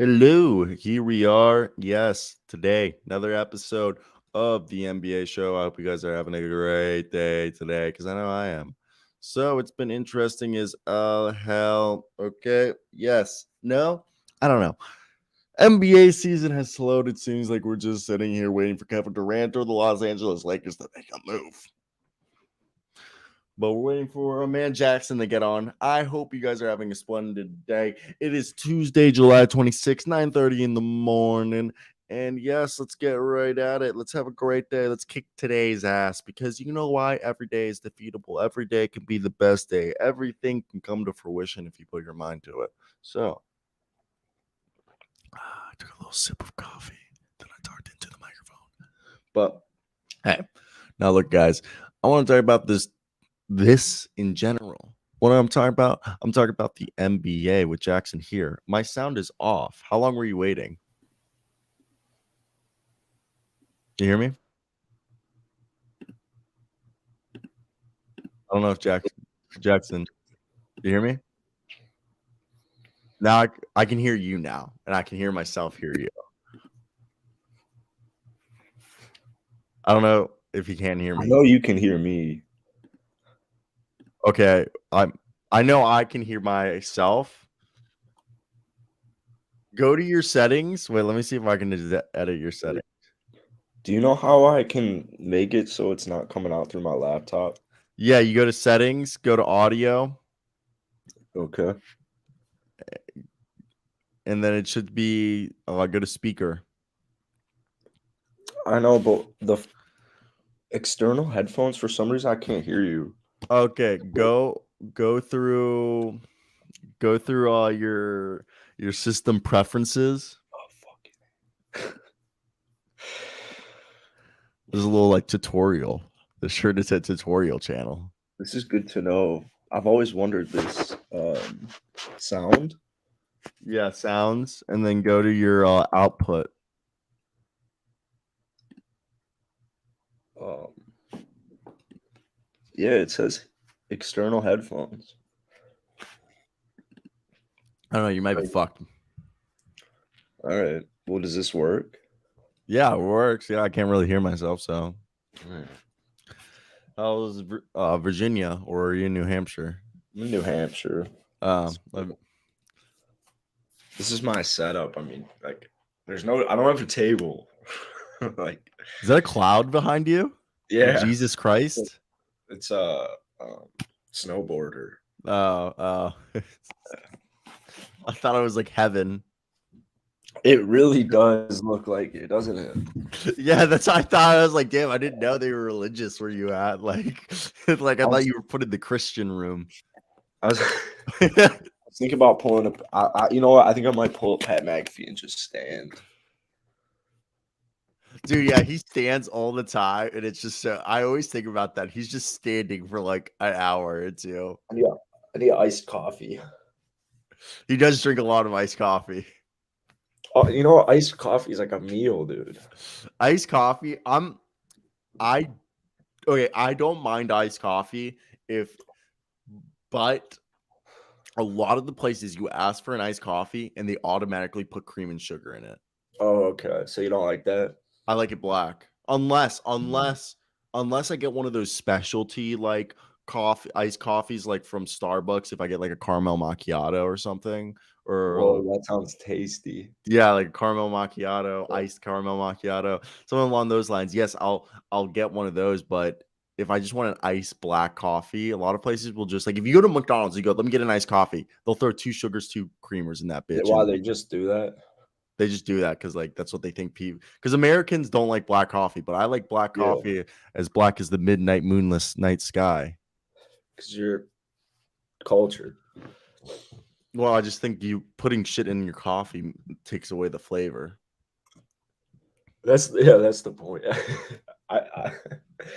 Hello, here we are. Yes, today, another episode of the NBA show. I hope you guys are having a great day today because I know I am. So it's been interesting as hell. Okay. Yes. No. I don't know. NBA season has slowed. It seems like we're just sitting here waiting for Kevin Durant or the Los Angeles Lakers to make a move. But we're waiting for man Jackson to get on. I hope you guys are having a splendid day. It is Tuesday, July 26th, 9:30 in the morning. And yes, let's get right at it. Let's have a great day. Let's kick today's ass because you know why? Every day is defeatable. Every day can be the best day. Everything can come to fruition if you put your mind to it. So, I took a little sip of coffee. Then I talked into the microphone. But hey, now look, guys, I want to talk about this in general. What I'm talking about the NBA with Jackson here. My sound is off. How long were you waiting? You hear me? I don't know if Jackson, you hear me? Now I can hear you now, and I can hear myself hear you. I don't know if you can hear I me. know you can hear me. Okay, I know I can hear myself. Go to your settings. Wait, let me see if I can edit your settings. Do you know how I can make it so it's not coming out through my laptop? Yeah, you go to settings, go to audio, Okay. and then it should be go to speaker. I know, but the external headphones, for some reason, I can't hear you. Okay, go through all your system preferences. Oh, fuck. There's a little like tutorial. The shirt is a tutorial channel. This is good to know. I've always wondered this sound. Yeah, sounds, and then go to your output. Um, yeah, it says external headphones. I don't know. You might be fucked. All right. Well, does this work? Yeah, it works. Yeah, I can't really hear myself. So, Right. how's Virginia, or are you in New Hampshire? I'm in New Hampshire. This is my setup. I mean, like, I don't have a table. Like, is that a cloud behind you? yeah, Jesus Christ. it's a snowboarder. Oh. I thought it was like heaven. It really does look like it, doesn't it? Yeah, that's what I thought. I was like, damn, I didn't know they were religious where you at. Like, like I thought you were put in the Christian room. I was thinking about pulling up. You know what? I think I might pull up Pat McAfee and just stand. Dude, yeah, he stands all the time, and it's just so. I always think about that. He's just standing for like an hour or two. I need iced coffee. He does drink a lot of iced coffee. Oh, you know what? Iced coffee is like a meal, dude. Iced coffee. I don't mind iced coffee but a lot of the places you ask for an iced coffee and they automatically put cream and sugar in it. Oh, okay. So you don't like that? I like it black. Unless I get one of those specialty like iced coffees like from Starbucks, if I get like a caramel macchiato or something, Whoa, that sounds tasty. yeah, like caramel macchiato, iced caramel macchiato, something along those lines. Yes, I'll get one of those, but if I just want an iced black coffee, a lot of places will just like if you go to McDonald's, you go, let me get an iced coffee. They'll throw 2 sugars, 2 creamers in that bitch. Why they just do that? They just do that because like that's what they think people. Because Americans don't like black coffee, but I like black coffee as black as the midnight moonless night sky. Because you're cultured. Well, I just think you putting shit in your coffee takes away the flavor. That's the point.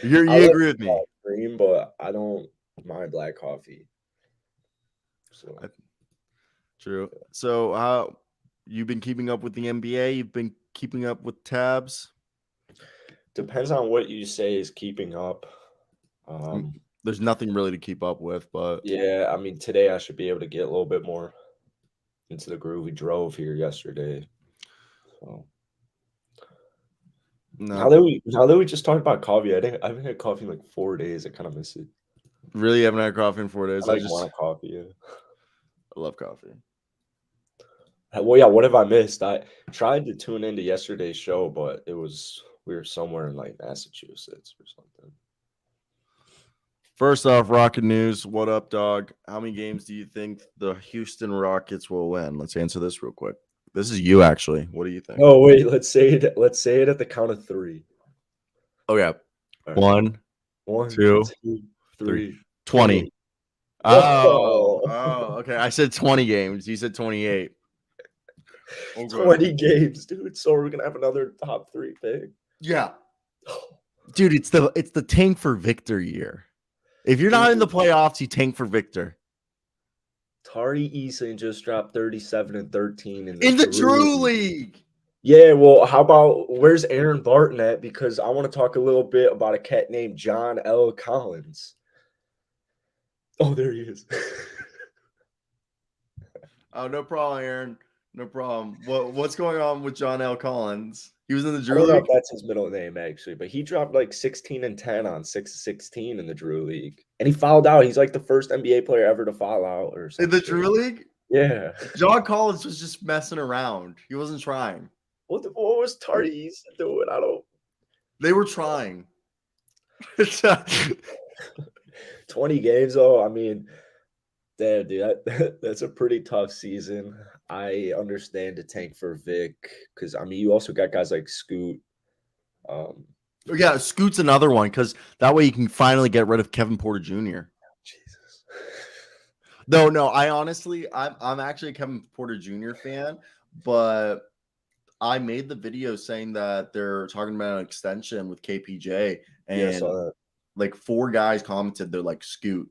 You I agree with me? Cream, but I don't mind black coffee. So true. So you've been keeping up with the NBA? You've been keeping up with tabs? Depends on what you say is keeping up. There's nothing really to keep up with, but yeah, I mean today I should be able to get a little bit more. into the groove. We drove here yesterday. So No, now that we just talked about coffee, I haven't had coffee in like 4 days. I kind of miss it. really haven't had coffee in 4 days. I want coffee. Yeah. I love coffee. Well, yeah. What have I missed? I tried to tune into yesterday's show, but we were somewhere in like Massachusetts or something. First off, Rocket News. What up, dog? How many games do you think the Houston Rockets will win? Let's answer this real quick. This is you, actually. What do you think? Oh wait, let's say it. Let's say it at the count of 3. Okay. Right. One, 2, 3. 20. Oh. Okay. I said 20 games. You said 28. Okay. 20 games, dude. So we're gonna have another top 3 pick. Yeah. Dude, it's the tank for Victor year. If you're not in the playoffs, you tank for Victor. Tari Eason just dropped 37 and 13 in the Drew League. Yeah, well, how about where's Aaron Barton at? Because I want to talk a little bit about a cat named John L. Collins. Oh, there he is. Oh, no problem, Aaron. No problem. What's going on with John L. Collins? He was in the Drew League. That's his middle name, actually, but he dropped like 16 and 10 on 6-16 in the Drew League, and he fouled out. He's like the first NBA player ever to foul out, or something. In the Drew League. Yeah, John Collins was just messing around. He wasn't trying. What was Tari Eason doing? They were trying. 20 games, though. I mean, damn, dude, that's a pretty tough season. I understand the tank for Vic because, I mean, you also got guys like Scoot. Yeah, Scoot's another one because that way you can finally get rid of Kevin Porter Jr. Jesus. No, I'm actually a Kevin Porter Jr. fan, but I made the video saying that they're talking about an extension with KPJ, and like 4 guys commented, they're like, Scoot.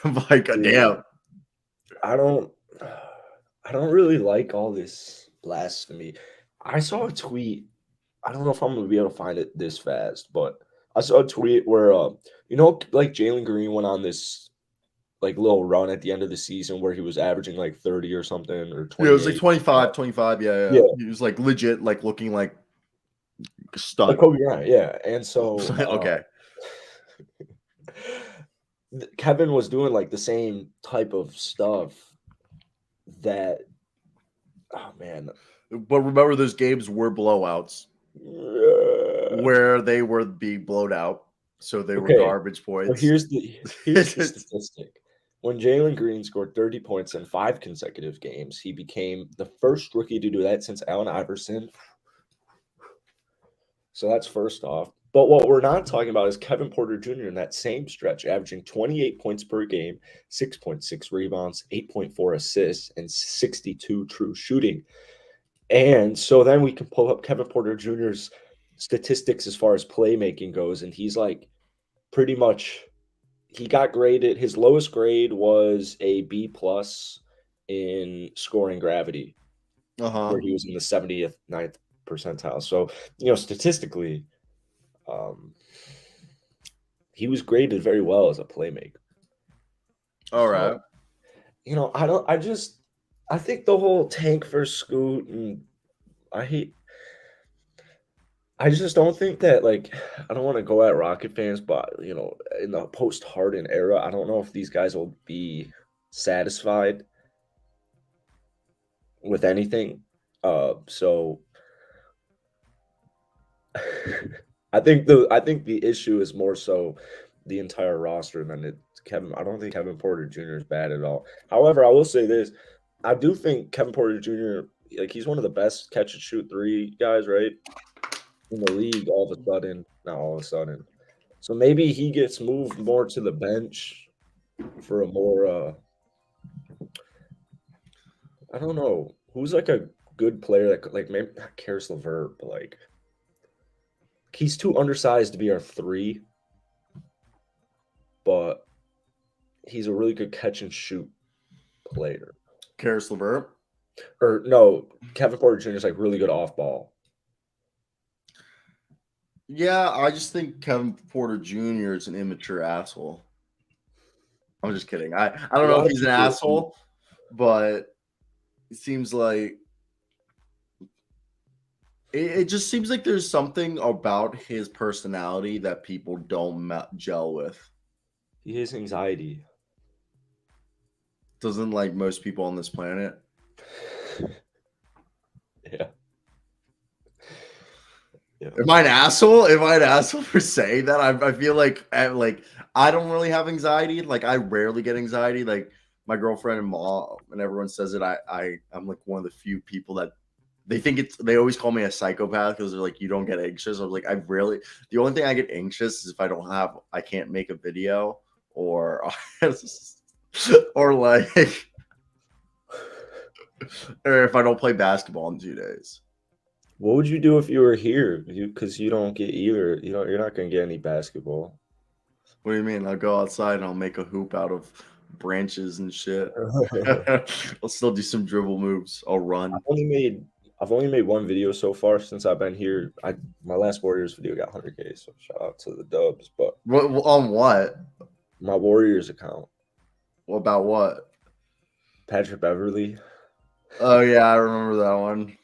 I'm like, dude, damn. I don't really like all this blasphemy. I saw a tweet. I don't know if I'm gonna be able to find it this fast, but I saw a tweet where like Jalen Green went on this like little run at the end of the season where he was averaging like 30 or something, or 20. Yeah, it was like 25. Yeah. He was like legit, like looking like stuck. Like Kobe Bryant, yeah. And so okay. Kevin was doing like the same type of stuff that, oh man. But remember, those games were blowouts where they were being blown out. So they were garbage points. Well, here's the statistic. When Jalen Green scored 30 points in 5 consecutive games, he became the first rookie to do that since Allen Iverson. So that's first off. But what we're not talking about is Kevin Porter Jr. in that same stretch, averaging 28 points per game, 6.6 rebounds, 8.4 assists, and 62 true shooting. And so then we can pull up Kevin Porter Jr.'s statistics as far as playmaking goes, and he's like pretty much he got graded. His lowest grade was a B+ in scoring gravity, where he was in the 79th percentile. So, statistically, he was graded very well as a playmaker. All right. I think the whole tank for Scoot, and I just don't think that, like, I don't want to go at Rocket fans, but, in the post-Harden era, I don't know if these guys will be satisfied with anything. So I think the issue is more so the entire roster than it's Kevin. I don't think Kevin Porter Jr. is bad at all. However, I will say this. I do think Kevin Porter Jr., like, he's one of the best catch and shoot 3 guys, right, in the league all of a sudden. Not all of a sudden. So maybe he gets moved more to the bench for a more I don't know. Who's like a good player that, like, maybe not Caris LeVert, but like he's too undersized to be our 3, but he's a really good catch and shoot player. Caris LeVert? Or no, Kevin Porter Jr. is like really good off ball. Yeah, I just think Kevin Porter Jr. is an immature asshole. I'm just kidding. I don't know if he's an asshole, but it seems like it just seems like there's something about his personality that people don't gel with. He has anxiety. Doesn't like most people on this planet. Yeah. Am I an asshole? Am I an asshole for saying that? I feel like I don't really have anxiety. Like I rarely get anxiety. Like my girlfriend and mom and everyone says it. I'm like one of the few people that they think it's. They always call me a psychopath because they're like, you don't get anxious. I was like, I rarely. The only thing I get anxious is if I can't make a video or or like or if I don't play basketball in 2 days. What would you do if you were here? Because you don't get either. You're not going to get any basketball. What do you mean? I'll go outside and I'll make a hoop out of branches and shit. I'll still do some dribble moves. I'll run. I've only made one video so far since I've been here. My last Warriors video got 100K, so shout out to the Dubs. But What on what? my Warriors account. What about what? Patrick Beverly. Oh yeah, I remember that one.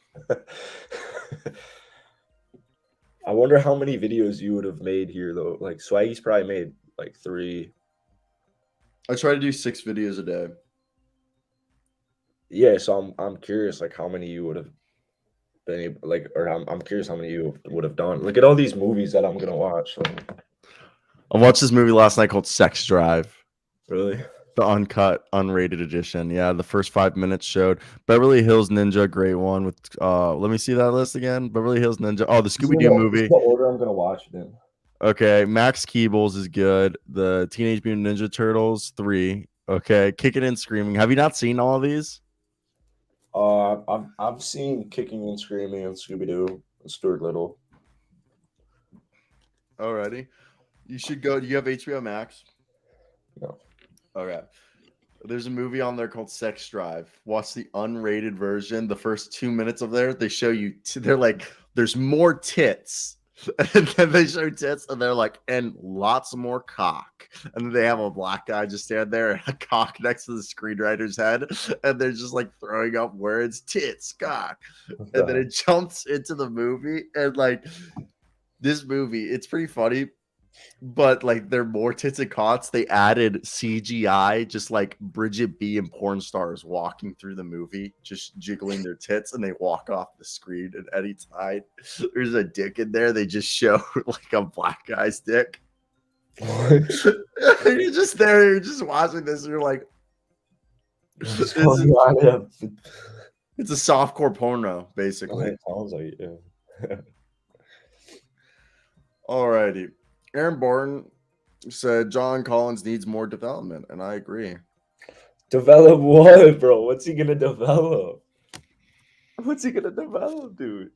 I wonder how many videos you would have made here though. Like Swaggy's probably made like 3. I try to do 6 videos a day. Yeah, so I'm curious like how many you would have been able, like, or I'm curious how many you would have done. Look at all these movies that I'm gonna watch. I watched this movie last night called Sex Drive. Really? The uncut, unrated edition. Yeah, the first 5 minutes showed Beverly Hills Ninja, great one with let me see that list again. Beverly Hills Ninja. Oh, the Scooby-Doo movie. This is the order I'm gonna watch it in. Okay, Max Keebles is good. The Teenage Mutant Ninja Turtles 3. Okay, Kicking and Screaming. Have you not seen all of these? I've seen Kicking and Screaming and Scooby-Doo and Stuart Little. Alrighty. You should go. Do you have HBO Max? No. Okay. There's a movie on there called Sex Drive. Watch the unrated version. The first 2 minutes of there, they show you. They're like, there's more tits. And then they show tits, and they're like, and lots more cock. And then they have a black guy just stand there and a cock next to the screenwriter's head, and they're just like throwing up words, tits, cock. And then it jumps into the movie, and like this movie, it's pretty funny. But like they're more tits and cocks. They added CGI, just like Bridget B and porn stars walking through the movie, just jiggling their tits, and they walk off the screen. And anytime there's a dick in there, they just show like a black guy's dick. You're just there, you're just watching this, and you're like, it's a softcore porno, basically. It sounds like it, yeah. Alrighty. Aaron Borton said John Collins needs more development, and I agree. Develop what, bro? What's he gonna develop? What's he gonna develop, dude?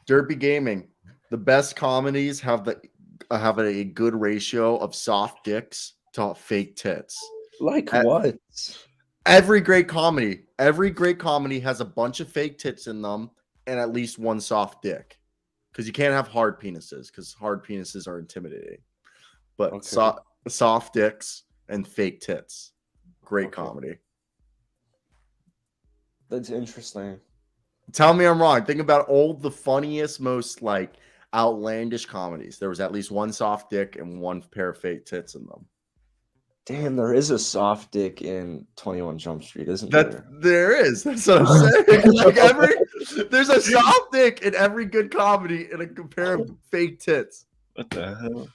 Derpy Gaming. The best comedies have a good ratio of soft dicks to fake tits. Like what? Every great comedy has a bunch of fake tits in them and at least one soft dick. Because you can't have hard penises, because hard penises are intimidating. But okay. Soft dicks and fake tits. Great comedy. That's interesting. Tell me I'm wrong. Think about all the funniest, most like outlandish comedies. There was at least one soft dick and one pair of fake tits in them. Damn, there is a soft dick in 21 Jump Street, isn't there? There is. That's what I'm saying. Like there's a soft dick in every good comedy and a pair of fake tits. What the hell?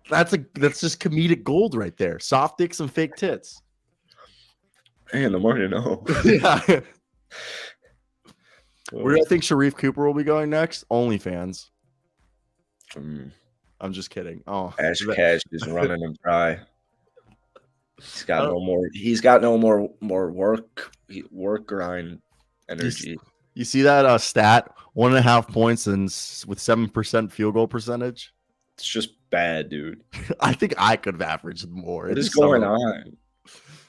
That's just comedic gold right there. Soft dicks and fake tits. Man, the more you know. Yeah. Where do I think Sharif Cooper will be going next? OnlyFans. I'm just kidding. Oh, Ash Cash is running him dry. He's got no more. He's got no more work grind energy. You see that stat? 1.5 points and with 7% field goal percentage. It's just bad, dude. I think I could have averaged more. What is going on?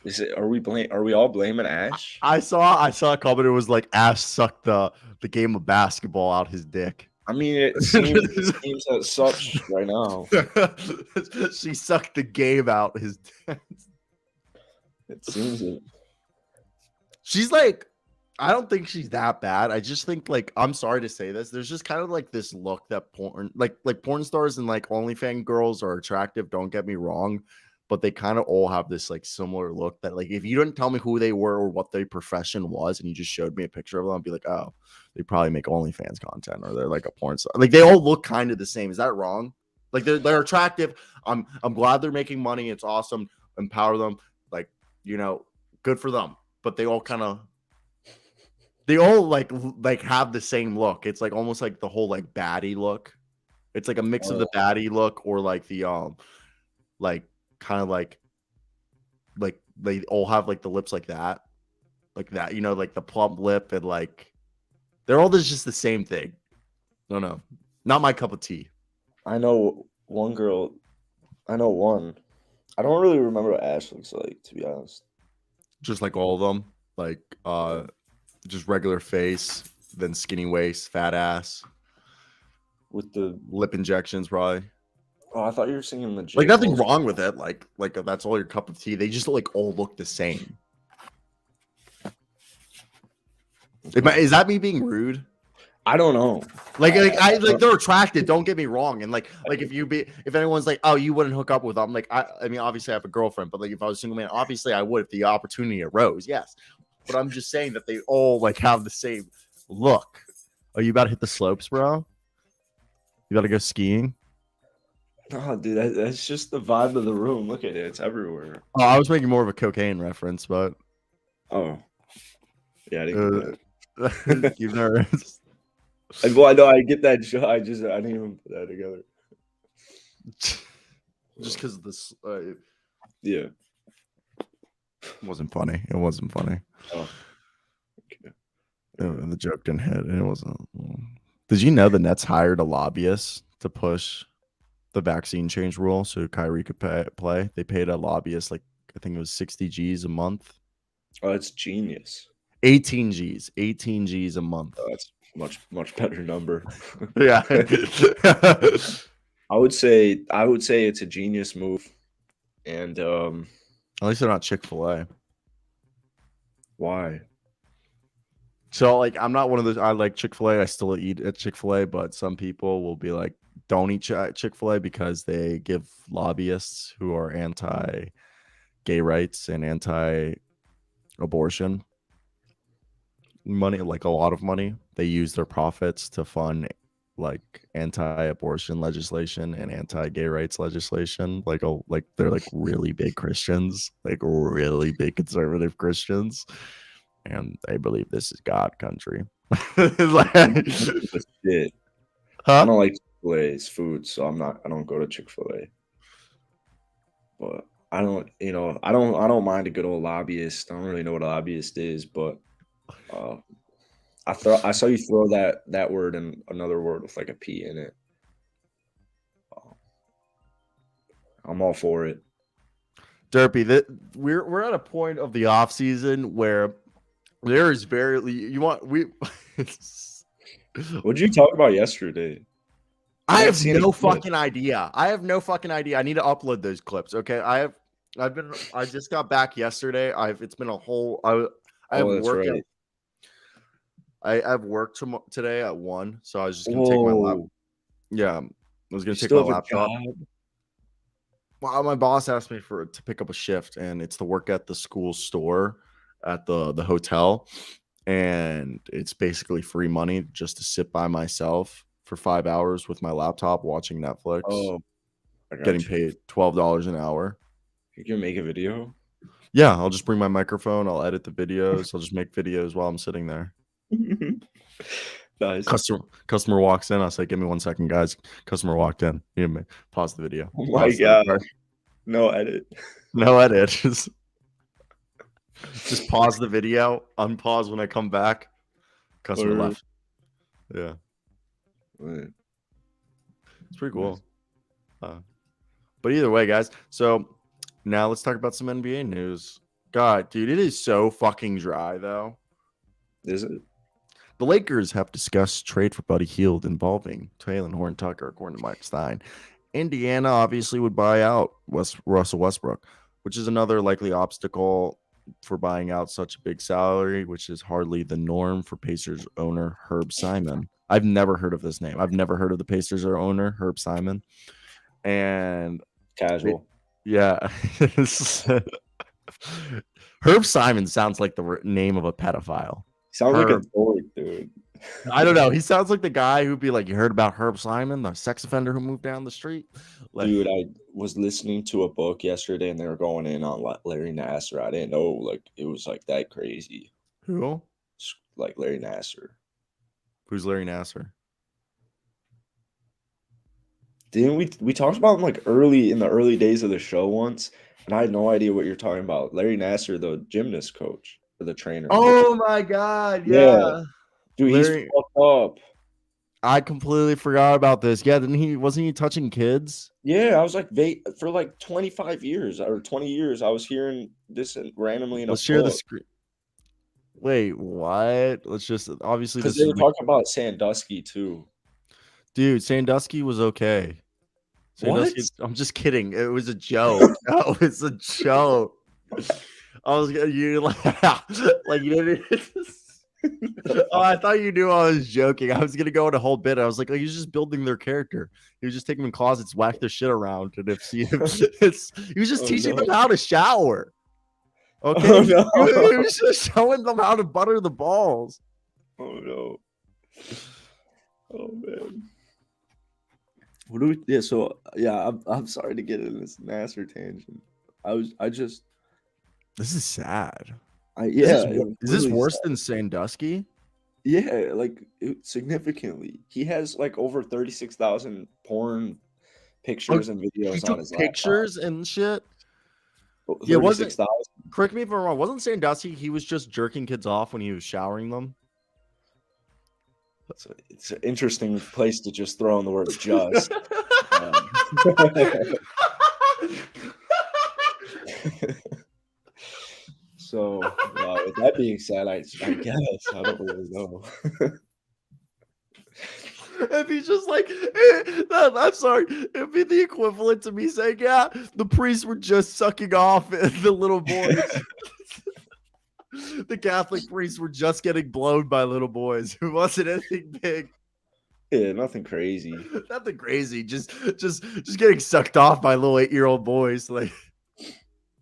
Is it? Are we all blaming Ash? I saw a comment. It was like Ash sucked the game of basketball out his dick. I mean, it seems that such right now. She sucked the game out his dick. It seems it. She's like, I don't think she's that bad. I just think like I'm sorry to say this. There's just kind of like this look that porn like porn stars and like OnlyFans girls are attractive. Don't get me wrong, but they kind of all have this like similar look that like if you didn't tell me who they were or what their profession was and you just showed me a picture of them, I'd be like, oh, they probably make OnlyFans content or they're like a porn star. Like they all look kind of the same. Is that wrong? Like they're attractive. I'm glad they're making money. It's awesome. Empower them. Like, good for them. But they all like have the same look. It's like almost like the whole like baddie look. It's like a mix of the baddie look or like the like kind of like they all have like the lips like that, like the plump lip and like they're all just the same thing. No, not my cup of tea. I know one girl. I know one. I don't really remember what Ash looks like, to be honest. Just like all of them, like just regular face, then skinny waist, fat ass, with the lip injections, probably. Oh, I thought you were singing the like nothing wrong with it. Like that's all your cup of tea. They just like all look the same. Is that me being rude? I don't know. Like they're attracted. Don't get me wrong. And like if anyone's like, oh, you wouldn't hook up with them. Like I mean, obviously I have a girlfriend, but like if I was a single man, obviously I would if the opportunity arose. Yes, but I'm just saying that they all like have the same look. Are you about to hit the slopes, bro? You got to go skiing? No, dude, that's just the vibe of the room. Look at it; it's everywhere. Oh, I was making more of a cocaine reference, but yeah, I didn't get that. You've never. Well, I know I get that show. I didn't even put that together. Just because of this. Yeah. It wasn't funny. It wasn't funny. Oh. Okay. The joke didn't hit. It wasn't. Did you know the Nets hired a lobbyist to push the vaccine change rule so Kyrie could play? They paid a lobbyist like I think it was 60 G's a month. Oh, that's genius. 18 G's. 18 G's a month. Oh, that's much better number. Yeah. I would say it's a genius move. And at least they're not Chick-fil-A. Why? So like I'm not one of those. I like Chick-fil-A. I still eat at Chick-fil-A, but some people will be like, don't eat Chick-fil-A because they give lobbyists who are anti-gay rights and anti-abortion money, like a lot of money. They use their profits to fund like anti-abortion legislation and anti-gay rights legislation. Like they're like really big Christians, like really big conservative Christians, and they believe this is God country. Shit. Huh? I don't like Chick-fil-A's food, so I don't go to Chick-fil-A. But I don't mind a good old lobbyist. I don't really know what a lobbyist is, but I saw you throw that word and another word with like a P in it. I'm all for it. Derpy, we're at a point of the off season where there is What'd you talk about yesterday? I have no fucking idea. I need to upload those clips. Okay. I just got back yesterday. It's been a whole, I have work. Right. I have work today at 1. So I was just going to take my laptop. Yeah. I was going to take my laptop. Well, my boss asked me to pick up a shift, and it's to work at the school store at the hotel. And it's basically free money just to sit by myself for 5 hours with my laptop watching Netflix. Oh, getting paid $12 an hour. You can make a video? Yeah, I'll just bring my microphone. I'll edit the videos. I'll just make videos while I'm sitting there. Nice. Customer walks in. I'll say, give me 1 second, guys. Customer walked in. You pause the video. Oh my God. No edit. No edit. Just pause the video. Unpause when I come back. Customer left. Yeah. Right. It's pretty cool. But either way, guys. So now let's talk about some NBA news. God, dude, it is so fucking dry, though. Is it? The Lakers have discussed trade for Buddy Hield involving Talen Horton-Tucker, according to Mike Stein. Indiana obviously would buy out Russell Westbrook, which is another likely obstacle for buying out such a big salary, which is hardly the norm for Pacers owner Herb Simon. I've never heard of this name. I've never heard of the Pacers owner Herb Simon. And Casual. yeah. Herb Simon sounds like the name of a pedophile. Sounds like a Herb. dork, dude. I don't know. He sounds like the guy who'd be like, you heard about Herb Simon, the sex offender who moved down the street? Like, Dude, I was listening to a book yesterday, and they were going in on Larry Nassar. I didn't know like it was like that crazy. who? Like Larry Nassar. Who's Larry Nassar? Didn't we talked about him like in the early days of the show once, and I had no idea what you're talking about. Larry Nassar, the gymnast coach or the trainer. Oh my God. Yeah. Yeah. Dude, Larry- he's fucked up. I completely forgot about this. Yeah, wasn't he touching kids? Yeah, I was like, for like 25 years or 20 years, I was hearing this randomly in a Let's share the book. screen. Wait, what? Let's just obviously Because this they is were talking about Sandusky too. dude. Sandusky was okay. Sandusky, What? I'm just kidding. It was a joke. No, it's a joke. I was gonna you like you didn't. Oh, I thought you knew I was joking. I was gonna go in a whole bit. I was like, oh, he's just building their character. He was just taking them in closets, whack their shit around, and he was just teaching them how to shower. Okay, Oh, no. he was just showing them how to butter the balls. Oh no. Oh man. What do we? Yeah. So yeah, I'm sorry to get in this Nassar tangent. This is sad. Yeah. Is this worse than Sandusky? Yeah, like significantly. He has like over 36,000 porn pictures and He videos on took his pictures and shit. laptop. Yeah, wasn't 36,000. correct me if I'm wrong. Wasn't Sandusky? He was just jerking kids off when he was showering them. It's an interesting place to just throw in the word "just." So, with that being said, I guess I don't really know. If he's just like, I'm sorry, it'd be the equivalent to me saying, yeah, the priests were just sucking off the little boys. The Catholic priests were just getting blown by little boys. It wasn't anything big. Yeah, nothing crazy. Nothing crazy. Just getting sucked off by little 8-year-old boys. Like,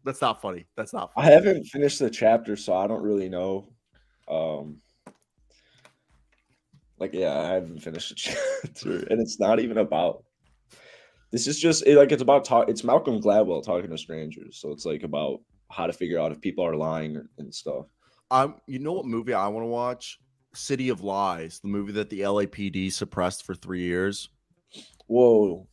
that's not funny. That's not funny. I haven't finished the chapter, so I don't really know. I haven't finished the chapter, and it's not even about. This is just it's about It's Malcolm Gladwell talking to strangers, so it's like about how to figure out if people are lying and stuff. You know what movie I want to watch? City of Lies, the movie that the LAPD suppressed for 3 years. Whoa.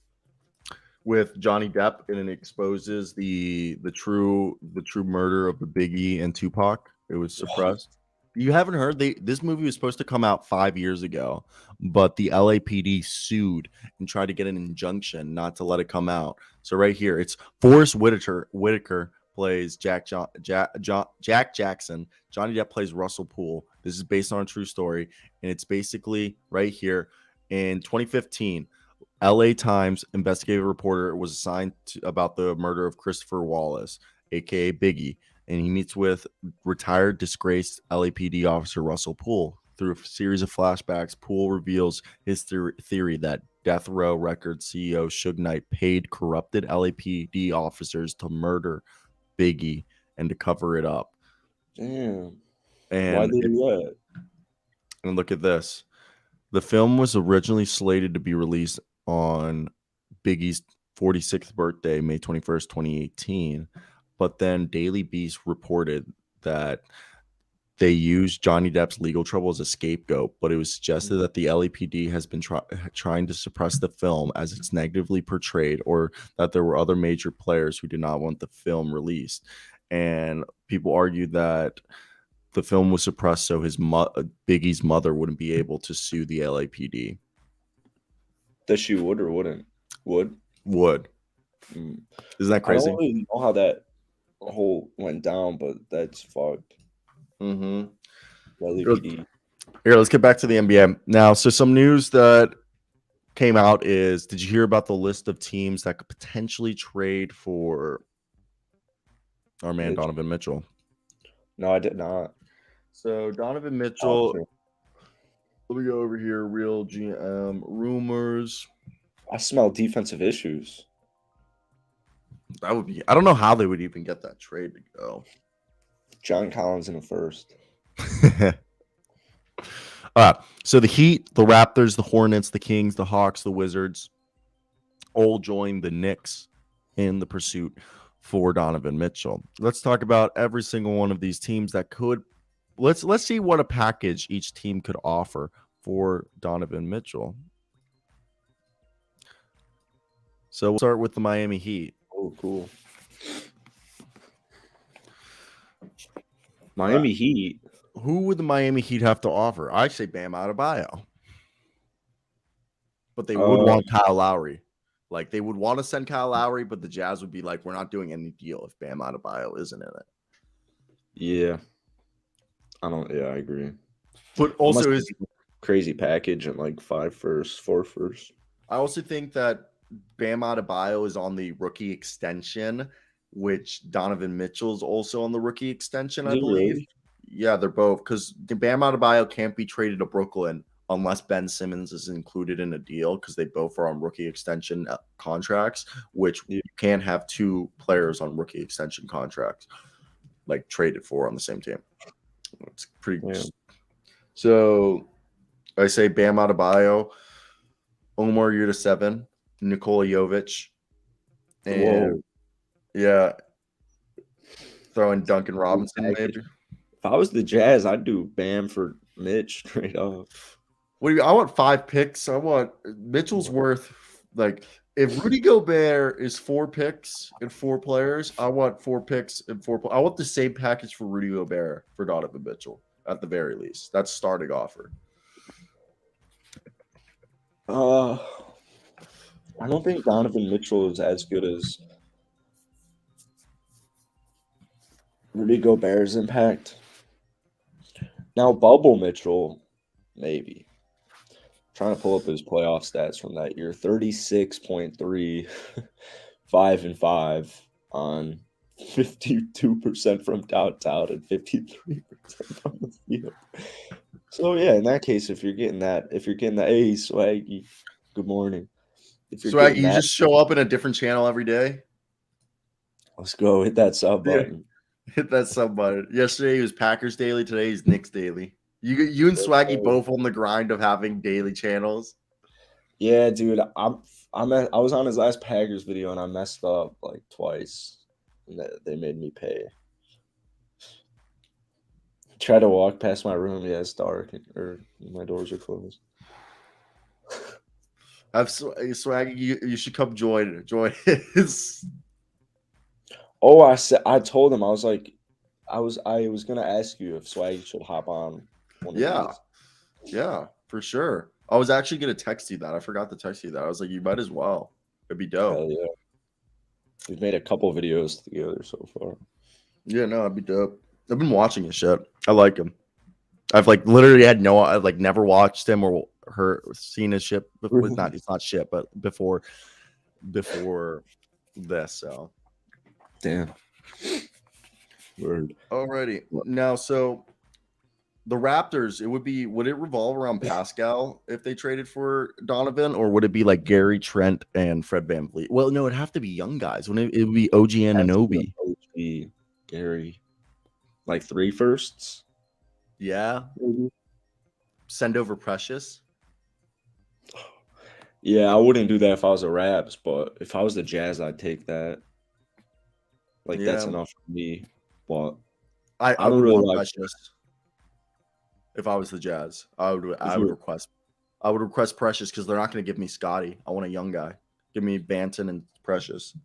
With Johnny Depp, and it exposes the true murder of the Biggie and Tupac. It was suppressed. What? You haven't heard? This movie was supposed to come out 5 years ago, but the LAPD sued and tried to get an injunction not to let it come out. So right here, it's Forrest Whitaker plays Jack Jackson. Johnny Depp plays Russell Poole. This is based on a true story, and it's basically right here. In 2015, LA Times investigative reporter was assigned about the murder of Christopher Wallace, aka Biggie, and he meets with retired disgraced LAPD officer Russell Poole. Through a series of flashbacks, Poole reveals his theory that Death Row Records CEO Suge Knight paid corrupted LAPD officers to murder Biggie and to cover it up. Damn. And why did he do that? And look at this. The film was originally slated to be released on Biggie's 46th birthday, May 21st, 2018. But then Daily Beast reported that they used Johnny Depp's legal trouble as a scapegoat, but it was suggested that the LAPD has been trying to suppress the film as it's negatively portrayed, or that there were other major players who did not want the film released. And people argued that the film was suppressed so Biggie's mother wouldn't be able to sue the LAPD. That she would or wouldn't? Would. Isn't that crazy? I don't really know how that whole went down, but that's fucked. LAPD. Here, let's get back to the NBA now. So some news that came out is, did you hear about the list of teams that could potentially trade for our man Donovan Mitchell? No, I did not. So Donovan Oh, Mitchell. sure. Let me go over here. Real GM rumors. I smell defensive issues. That would be. I don't know how they would even get that trade to go. John Collins in the first. So the Heat, the Raptors, the Hornets, the Kings, the Hawks, the Wizards all join the Knicks in the pursuit for Donovan Mitchell. Let's talk about every single one of these teams that could. Let's see what a package each team could offer for Donovan Mitchell. So we'll start with the Miami Heat. Oh, cool. Miami Heat. Who would the Miami Heat have to offer? I say Bam Adebayo. But they would want Kyle Lowry. Like, they would want to send Kyle Lowry, but the Jazz would be like, we're not doing any deal if Bam Adebayo isn't in it. Yeah. I agree. But also his crazy package and like 5 firsts, 4 firsts. I also think that Bam Adebayo is on the rookie extension, which Donovan Mitchell's also on the rookie extension, I believe. Really? Yeah, they're both, because Bam Adebayo can't be traded to Brooklyn unless Ben Simmons is included in a deal, because they both are on rookie extension contracts, which you can't have two players on rookie extension contracts like traded for on the same team. It's pretty good. So I say Bam Adebayo, Omar Yurtseven, Nikola Jovic, and yeah, throw in Duncan Robinson maybe. If I was the Jazz, I'd do Bam for Mitch straight up. What do you? I want 5 picks. I want Mitchell's worth, like, if Rudy Gobert is 4 picks and 4 players, I want 4 picks and 4. I want the same package for Rudy Gobert for Donovan Mitchell at the very least. That's starting offer. I don't think Donovan Mitchell is as good as Rudy Gobert's impact. Now, Bubble Mitchell, maybe. Trying to pull up his playoff stats from that year. 36.3, 5-5 on 52% from downtown and 53% from the field. So yeah, in that case, if you're getting that, hey, Swaggy, good morning. If you're Swaggy, you just show up in a different channel every day. Let's go hit that sub button. Hit that sub button. Yesterday he was Packers Daily. Today he's Knicks Daily. You and Swaggy both on the grind of having daily channels. Yeah, dude. I was on his last Packers video and I messed up like twice. And they made me pay. Try to walk past my room. Yeah, it's dark or my doors are closed. Swaggy, you should come join his. Oh, I told him, I was like, I was gonna ask you if Swaggy should hop on. Yeah, for sure. I was actually gonna text you that. I forgot to text you that. I was like, you might as well. It'd be dope. Hell yeah. We've made a couple videos together so far. Yeah, no, it'd be dope. I've been watching his shit. I like him. I've like literally had I've like never watched him or seen his shit. It's not shit, but before this. So, damn. Word. Alrighty. Now, so the Raptors, would it revolve around Pascal if they traded for Donovan, or would it be like Gary Trent and Fred VanVleet? Well, no, it'd have to be young guys. Wouldn't it? It would be OG Anunoby. OG Gary, like 3 firsts. Yeah. Mm-hmm. Send over Precious. Yeah, I wouldn't do that if I was the Raps, but if I was the Jazz, I'd take that. Like that's enough for me. But I don't really want Precious. If I was the Jazz, I would request Precious because they're not going to give me Scotty. I want a young guy. Give me Banton and Precious.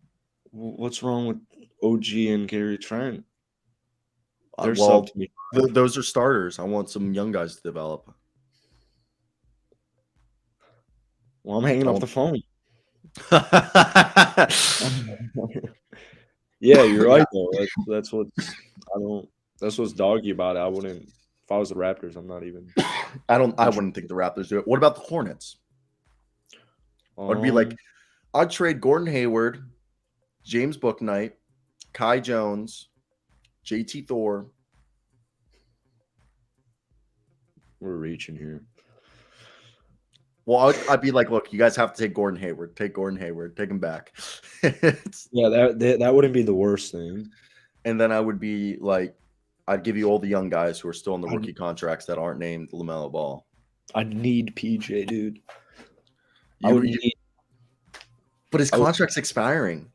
What's wrong with OG and Gary Trent? Those are starters. I want some young guys to develop. Well, I'm hanging up the phone. Yeah, you're right though. That's what's doggy about it. I wouldn't. If I was the Raptors, I'm not even. I wouldn't think the Raptors do it. What about the Hornets? I'd be like, I'd trade Gordon Hayward, James Bouknight, Kai Jones, JT Thor, We're reaching here. Well, I'd be like, look, you guys have to take Gordon Hayward. Take Gordon Hayward. Take him back. Yeah, that wouldn't be the worst thing. And then I would be like, I'd give you all the young guys who are still in the rookie contracts that aren't named LaMelo Ball. I'd need PJ, dude. But his contract's expiring.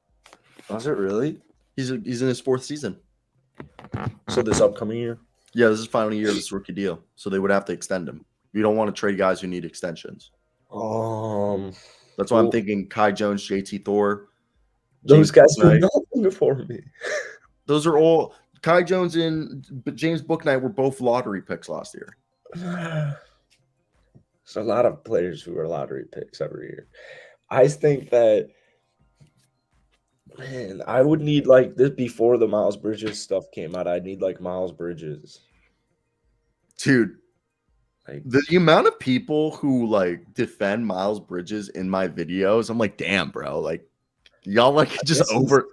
Was it really? He's in his 4th season. So this upcoming year? Yeah, this is final year of this rookie deal. So they would have to extend him. You don't want to trade guys who need extensions. That's why I'm thinking Kai Jones, JT Thor. Those guys were nothing for me. Those are all Kai Jones and James Bouknight were both lottery picks last year. There's a lot of players who are lottery picks every year. I think that, man, I would need like this before the Miles Bridges stuff came out. I'd need like Miles Bridges. Dude, like, the amount of people who like defend Miles Bridges in my videos, I'm like, damn, bro. Like, y'all like just over.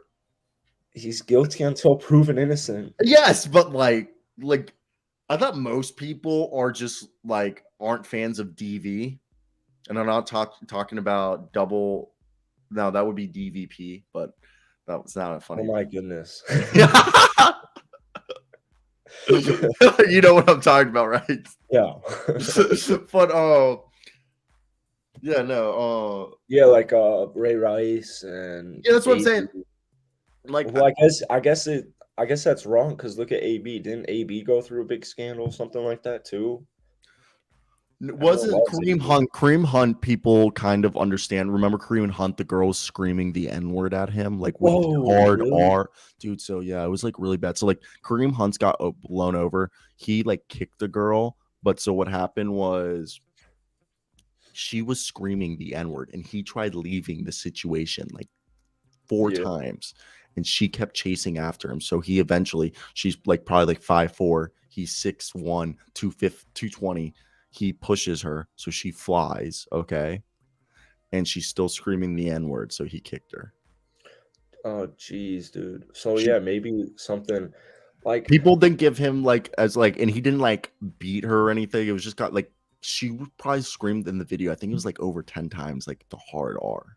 He's guilty until proven innocent. Yes, but like I thought most people are just like aren't fans of DV, and I'm not talking about double. No, that would be DVP, but that was not a funny. Oh my goodness. You know what I'm talking about, right? Yeah. But yeah, no, yeah, like Ray Rice and yeah, that's what I'm saying. Like, well, I guess that's wrong because look at AB. Didn't AB go through a big scandal, something like that too? Wasn't Kareem Hunt? Kareem Hunt, people kind of understand. Remember Kareem Hunt, the girl screaming the N-word at him, like with hard really? R, dude. So yeah, it was like really bad. So like Kareem Hunt's got blown over. He like kicked the girl, but so what happened was she was screaming the N-word, and he tried leaving the situation like 4 times, and she kept chasing after him. So he eventually, she's like probably like 5'4", he's 6'1", 220. He pushes her, so she flies, okay? And she's still screaming the N-word, so he kicked her. Oh, jeez, dude. So, yeah, maybe something like... People didn't give him, like, as, like... And he didn't, like, beat her or anything. It was just got, like... She probably screamed in the video. I think it was, like, over 10 times, like, the hard R.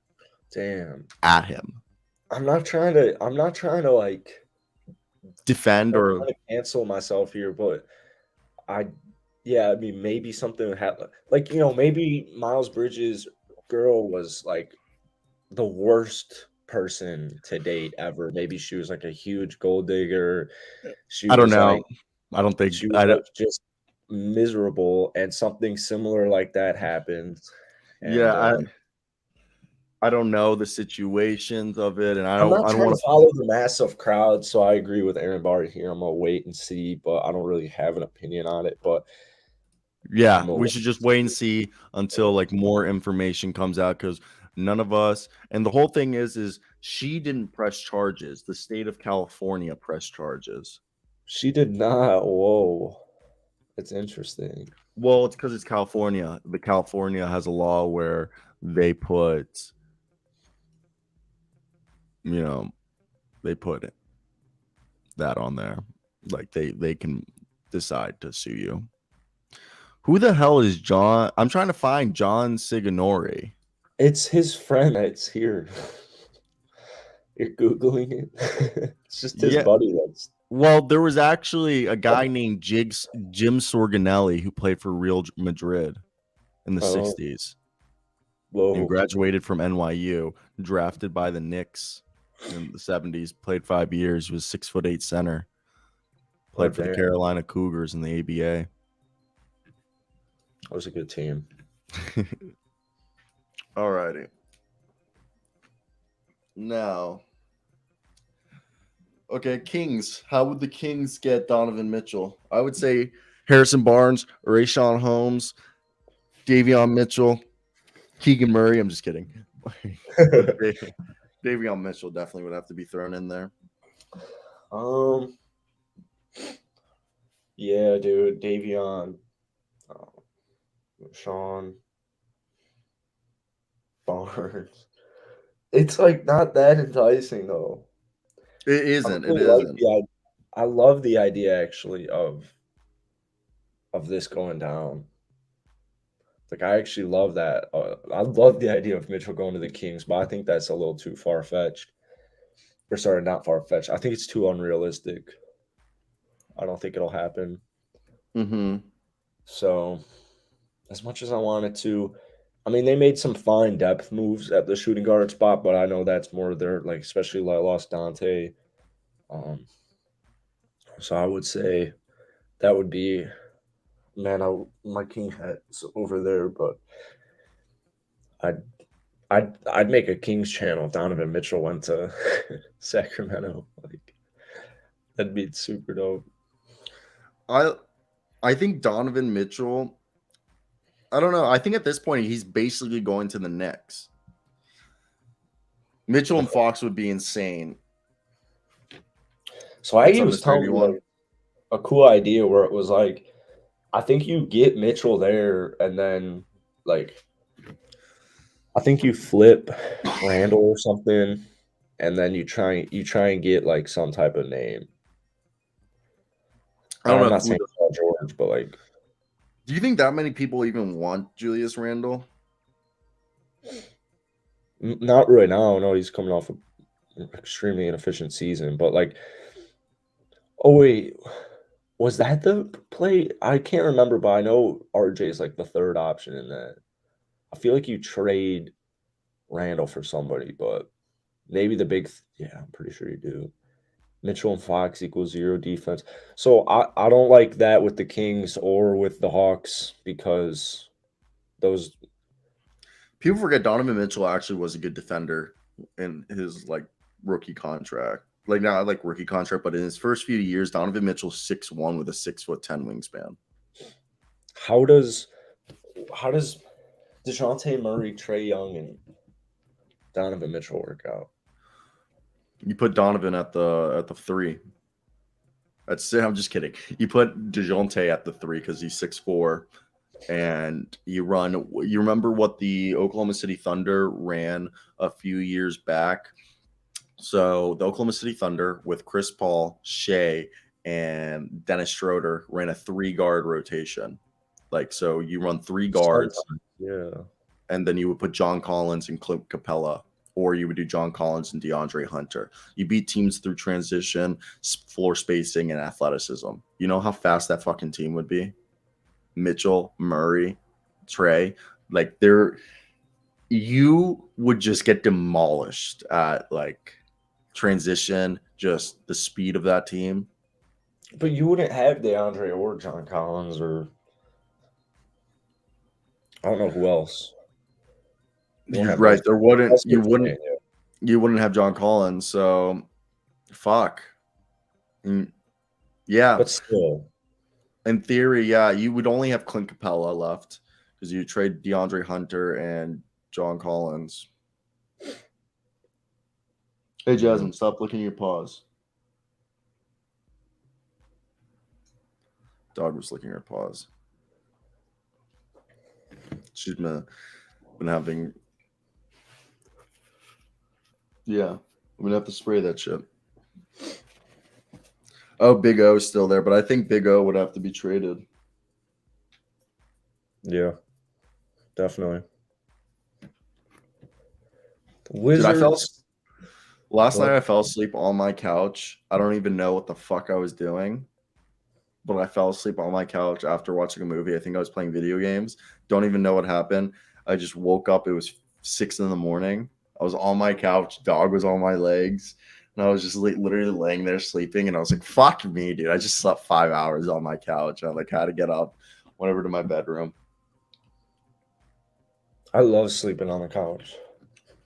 Damn. At him. I'm not trying to, like... defend or... cancel myself here, but yeah, I mean, maybe something happened. Like, you know, maybe Miles Bridges' girl was like the worst person to date ever. Maybe she was like a huge gold digger. I don't know. I don't think she was just miserable, and something similar like that happened. And, yeah, I don't know the situations of it, and I don't want to follow the massive crowd. So I agree with Aaron Barr here. I'm gonna wait and see, but I don't really have an opinion on it. But yeah, we should just wait and see until like more information comes out, because none of us, and the whole thing is she didn't press charges. The state of California pressed charges. She did not. Whoa, that's interesting. Well, it's because it's California. The California has a law where they put, you know, they put that on there. Like they can decide to sue you. Who the hell is John? I'm trying to find John Siganori. It's his friend that's here. You're Googling it. It's just his buddy. Well, there was actually a guy named Jim Sorganelli who played for Real Madrid in the 60s. Whoa. And graduated from NYU, drafted by the Knicks in the 70s, played 5 years, was 6'8" center. Played for the Carolina Cougars in the ABA. That was a good team. All righty. Now, okay, Kings. How would the Kings get Donovan Mitchell? I would say Harrison Barnes, Rayshawn Holmes, Davion Mitchell, Keegan Murray. I'm just kidding. Davion Mitchell definitely would have to be thrown in there. Yeah, dude, Davion, Sean, Barnes. It's like not that enticing though. It isn't. It isn't. I love the idea actually of this going down. Like, I actually love that. I love the idea of Mitchell going to the Kings, but I think that's a little too far-fetched. Or sorry, not far-fetched. I think it's too unrealistic. I don't think it'll happen. Mm-hmm. So, as much as I wanted to, I mean, they made some fine depth moves at the shooting guard spot, but I know that's more their, like, especially like lost Dante. Um, so I would say that would be, man, my king hat's over there, but I'd I'd make a Kings channel if Donovan Mitchell went to Sacramento. Like, that'd be super dope. I think Donovan Mitchell. I don't know. I think at this point he's basically going to the Knicks. Mitchell and Fox would be insane. So I was telling you like a cool idea where it was like, I think you get Mitchell there, and then like, I think you flip Randall or something, and then you try and get like some type of name. I don't know. I'm not saying Paul George, but like, do you think that many people even want Julius Randle? Not right now. No, he's coming off an extremely inefficient season. But like, oh wait, was that the play? I can't remember, but I know RJ is like the third option in that. I feel like you trade Randall for somebody, but maybe the big. Yeah, I'm pretty sure you do. Mitchell and Fox equals 0 defense. So I don't like that with the Kings or with the Hawks because those people forget Donovan Mitchell actually was a good defender in his like rookie contract. Like not like rookie contract, but in his first few years, Donovan Mitchell 6'1" with a 6'10" wingspan. How does DeJounte Murray, Trae Young, and Donovan Mitchell work out? You put Donovan at the 3. That's it. I'm just kidding. You put DeJounte at the 3 because he's 6'4", and you run. You remember what the Oklahoma City Thunder ran a few years back? So the Oklahoma City Thunder with Chris Paul, Shea, and Dennis Schroeder ran a 3-guard rotation. Like, so you run 3 guards, yeah, and then you would put John Collins and Clint Capella, or you would do John Collins and DeAndre Hunter. You beat teams through transition, floor spacing, and athleticism. You know how fast that fucking team would be? Mitchell, Murray, Trae, like you would just get demolished at like transition, just the speed of that team. But you wouldn't have DeAndre or John Collins, or I don't know who else. You're right. There wouldn't you wouldn't have John Collins. So fuck. Yeah. But still. In theory, yeah, you would only have Clint Capella left because you trade DeAndre Hunter and John Collins. Hey, Jasmine, stop licking your paws. Dog was licking her paws. She's been having. Yeah, I'm gonna have to spray that shit. Oh, Big O is still there, but I think Big O would have to be traded. Yeah, definitely. Wizards. Last night I fell asleep on my couch. I don't even know what the fuck I was doing, but I fell asleep on my couch after watching a movie. I think I was playing video games. Don't even know what happened. I just woke up. It was 6 a.m. I was on my couch. Dog was on my legs. And I was just literally laying there sleeping. And I was like, fuck me, dude. I just slept 5 hours on my couch. I like had to get up, went over to my bedroom. I love sleeping on the couch.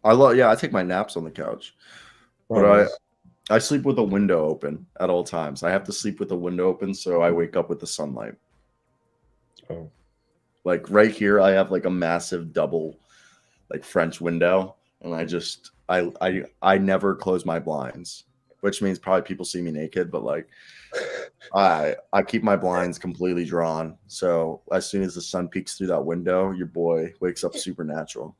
I take my naps on the couch. But I sleep with a window open at all times. I have to sleep with the window open so I wake up with the sunlight. Oh. Like right here, I have like a massive double like French window. And I never close my blinds, which means probably people see me naked, but like I keep my blinds completely drawn. So as soon as the sun peeks through that window, your boy wakes up supernatural.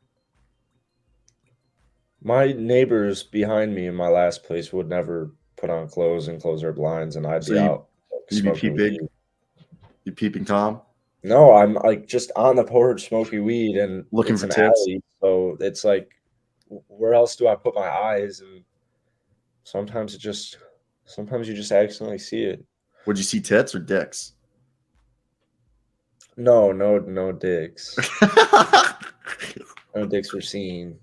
My neighbors behind me in my last place would never put on clothes and close their blinds, and I'd be out. You be peeping? You peeping Tom? No, I'm like just on the porch smoking weed, and Looking it's for an tits? alley, so it's like, where else do I put my eyes? And sometimes sometimes you just accidentally see it. Would you see tits or dicks? No, no dicks. No dicks were seen.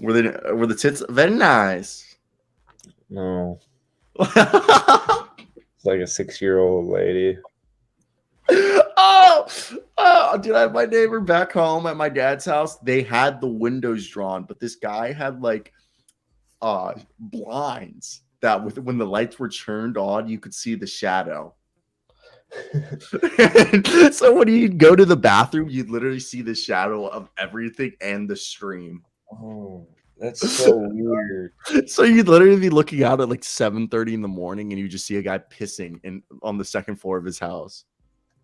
Were the tits very nice? No, it's like a 6-year-old lady. Oh, dude, I have my neighbor back home at my dad's house. They had the windows drawn, but this guy had like blinds that when the lights were turned on, you could see the shadow. So when you'd go to the bathroom, you'd literally see the shadow of everything and the stream. Oh, that's so weird. So you'd literally be looking out at like 7:30 in the morning and you just see a guy pissing on the second floor of his house.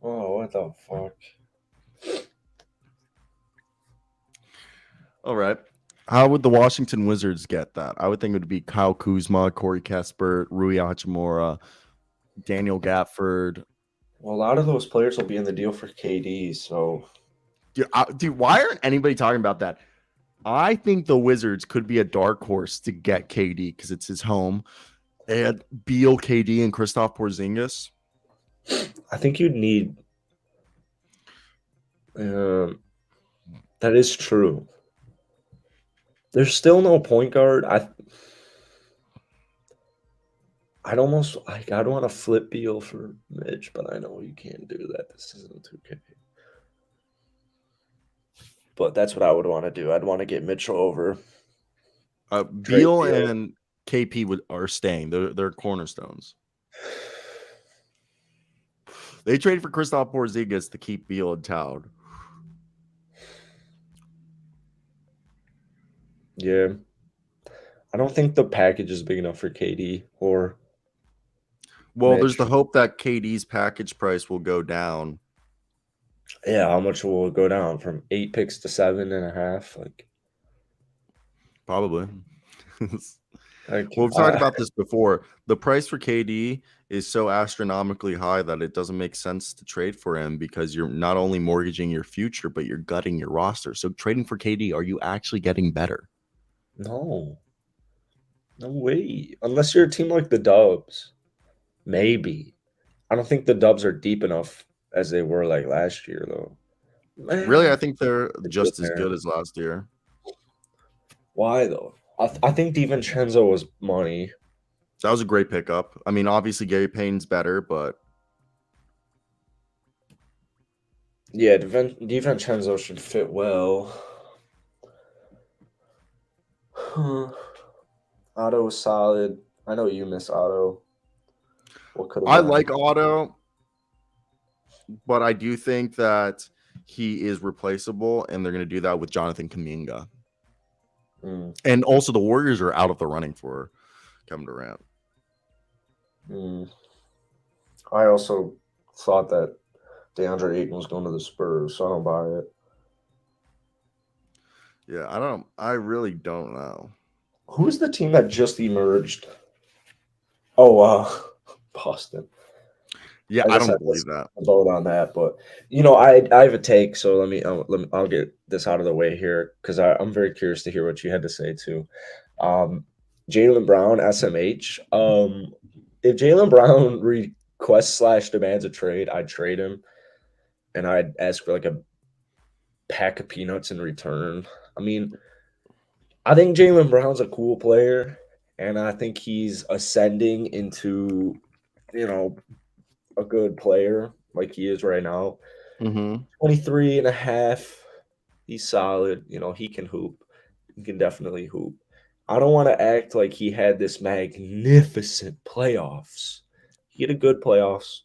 Oh, what the fuck? All right. How would the Washington Wizards get that? I would think it would be Kyle Kuzma, Corey Kespert, Rui Hachimura, Daniel Gafford. Well, a lot of those players will be in the deal for KD, so Dude, why aren't anybody talking about that? I think the Wizards could be a dark horse to get KD because it's his home. They had Beal, KD, and Kristaps Porzingis. I think you'd need. That is true. There's still no point guard. I'd almost like I'd want to flip Beal for Mitch, but I know you can't do that. This isn't 2K. But that's what I would want to do. I'd want to get Mitchell over. Beal and KP are staying. They're cornerstones. They traded for Kristaps Porzingis to keep Beal in town. Yeah. I don't think the package is big enough for KD or Well, Mitch. there's the hope that KD's package price will go down. Yeah, how much will it go down from 8 picks to 7.5? Like, probably. like Well, we've talked about this before. The price for KD is so astronomically high that it doesn't make sense to trade for him because you're not only mortgaging your future, but you're gutting your roster. So trading for KD, are you actually getting better? No. No way. Unless you're a team like the Dubs. Maybe. I don't think the Dubs are deep enough as they were like last year, though. Really, I think they're just as there. good as last year. Why, though? I think DiVincenzo was money. That was a great pickup. I mean, obviously Gary Payne's better, but yeah, DiVincenzo should fit well. Otto was solid. I know you miss Otto. I like Otto, but I do think that he is replaceable, and they're going to do that with Jonathan Kuminga. And also, the Warriors are out of the running for Kevin Durant. I also thought that DeAndre Ayton was going to the Spurs, so I don't buy it. Yeah, I really don't know. Who's the team that just emerged? Oh, Boston. Yeah, I don't believe that. Vote on that, but I have a take, so I'll get this out of the way here because I'm very curious to hear what you had to say too. Jaylen Brown, SMH. If Jaylen Brown requests / demands a trade, I'd trade him, and I'd ask for like a pack of peanuts in return. I mean, I think Jaylen Brown's a cool player, and I think he's ascending into, a good player like he is right now. 23 and a half. He's solid. He can hoop. He can definitely hoop. I don't want to act like he had this magnificent playoffs. He had a good playoffs.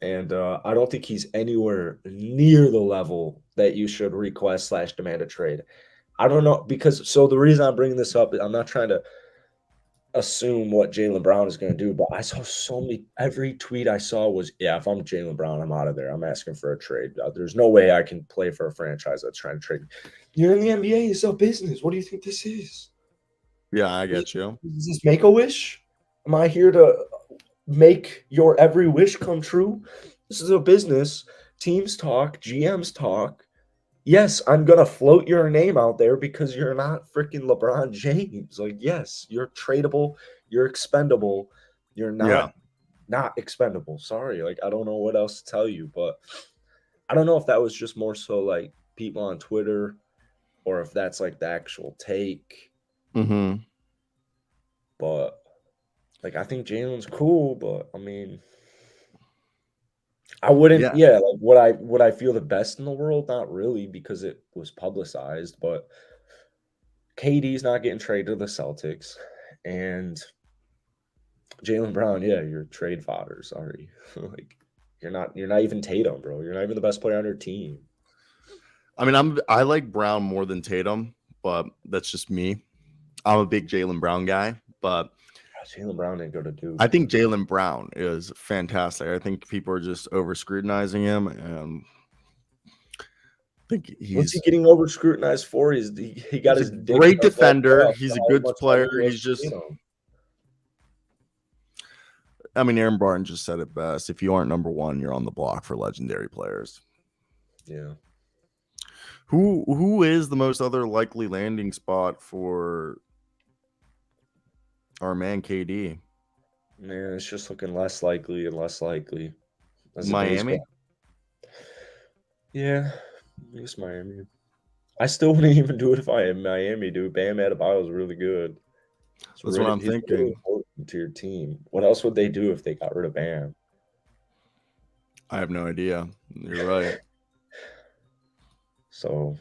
And I don't think he's anywhere near the level that you should request / demand a trade. I don't know so the reason I'm bringing this up is I'm not trying to assume what Jaylen Brown is going to do, but I saw every tweet I saw was, yeah, if I'm Jaylen Brown, I'm out of there. I'm asking for a trade. There's no way I can play for a franchise that's trying to trade. You're in the NBA. It's a business. What do you think this is? Yeah, I get you. Is this Make-A-Wish? Am I here to make your every wish come true? This is a business. Teams talk, GMs talk. Yes, I'm gonna float your name out there because you're not freaking LeBron James. Like, yes, you're tradable, you're expendable, you're Yeah. not expendable. Sorry, like I don't know what else to tell you, but I don't know if that was just more so like people on Twitter or if that's like the actual take. Mm-hmm. But like I think Jalen's cool, but I mean I wouldn't, Yeah. yeah, like would I feel the best in the world? Not really, because it was publicized, but KD's not getting traded to the Celtics, and Jalen Brown, yeah, you're trade fodder. Sorry, like you're not even Tatum, bro. You're not even the best player on your team. I mean, I like Brown more than Tatum, but that's just me. I'm a big Jaylen Brown guy, but Jalen Brown didn't go to Duke. I think Jaylen Brown is fantastic. I think people are just over scrutinizing him, and I think What's he he's getting over scrutinized for? He got a his dick great sucked all defender. playoffs He's for a how good much player. better he was He's than just, Tatum. I mean, Aaron Barnes just said it best. If you aren't number one, you're on the block for legendary players. Yeah. Who is the most other likely landing spot for our man KD? Man, it's just looking less likely and less likely as the days Miami? go. Yeah, I guess Miami. I still wouldn't even do it if I am Miami, dude. Bam Adebayo is really good. That's what I'm He's really thinking. important to your team. What else would they do if they got rid of Bam? I have no idea. You're right. So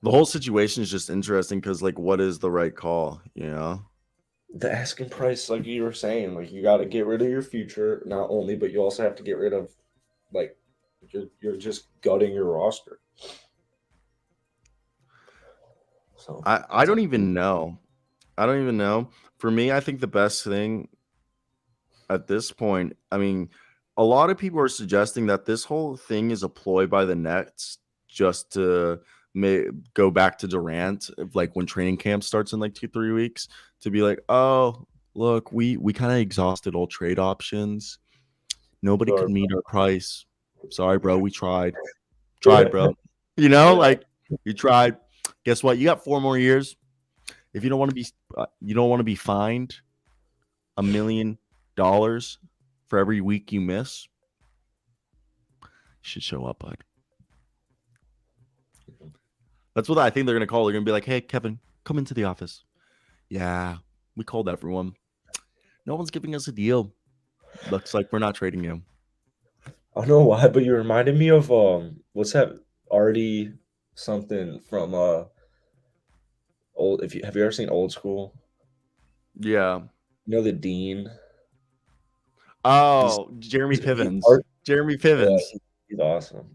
The whole situation is just interesting because, like, what is the right call? You know? the asking price, like you were saying, like you got to get rid of your future, not only, but you also have to get rid of, like, you're just gutting your roster. So I don't even know. I don't even know. For me, I think the best thing at this point, I mean, a lot of people are suggesting that this whole thing is a ploy by the Nets just to go back to Durant, like when training camp starts in like 2-3 weeks, to be like, oh, look, we kind of exhausted all trade options. Nobody could meet our price. Sorry, bro. We tried, bro. You know, like you tried. Guess what? You got 4 more years. If you don't want to be fined $1 million for every week you miss, you should show up, bud. That's what I think they're gonna call. They're gonna be like, "Hey, Kevin, come into the office." Yeah, we called everyone. No one's giving us a deal. Looks like we're not trading you. I don't know why, but you reminded me of what's that Artie something from old if you have you ever seen Old School? Yeah. You know the dean? Oh, Jeremy Pivens. Jeremy Pivens. Yeah, he's awesome.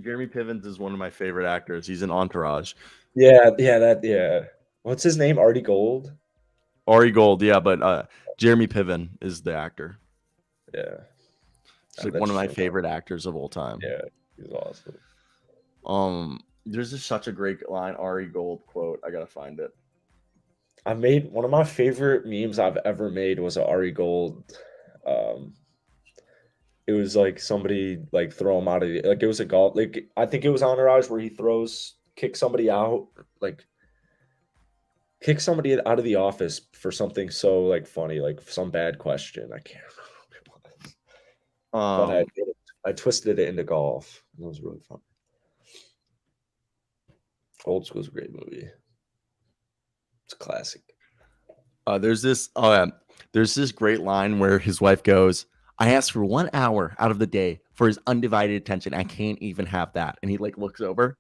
Jeremy Pivens is one of my favorite actors. He's in Entourage. Yeah. What's his name? Artie Gold? Ari Gold, yeah, but Jeremy Piven is the actor. Yeah. He's like one of my favorite actors of all time. Yeah, he's awesome. There's just such a great line, Ari Gold quote. I gotta find it. I made one of my favorite memes I've ever made was a Ari Gold. It was like somebody like throw him out of the, like it was a golf, like I think it was Entourage where he kicks somebody out, like kick somebody out of the office for something so like funny, like some bad question. I can't remember what it was. But I twisted it into golf. It was really fun. Old School's a great movie. It's a classic. There's this great line where his wife goes, "I asked for 1 hour out of the day for his undivided attention. I can't even have that." And he like looks over.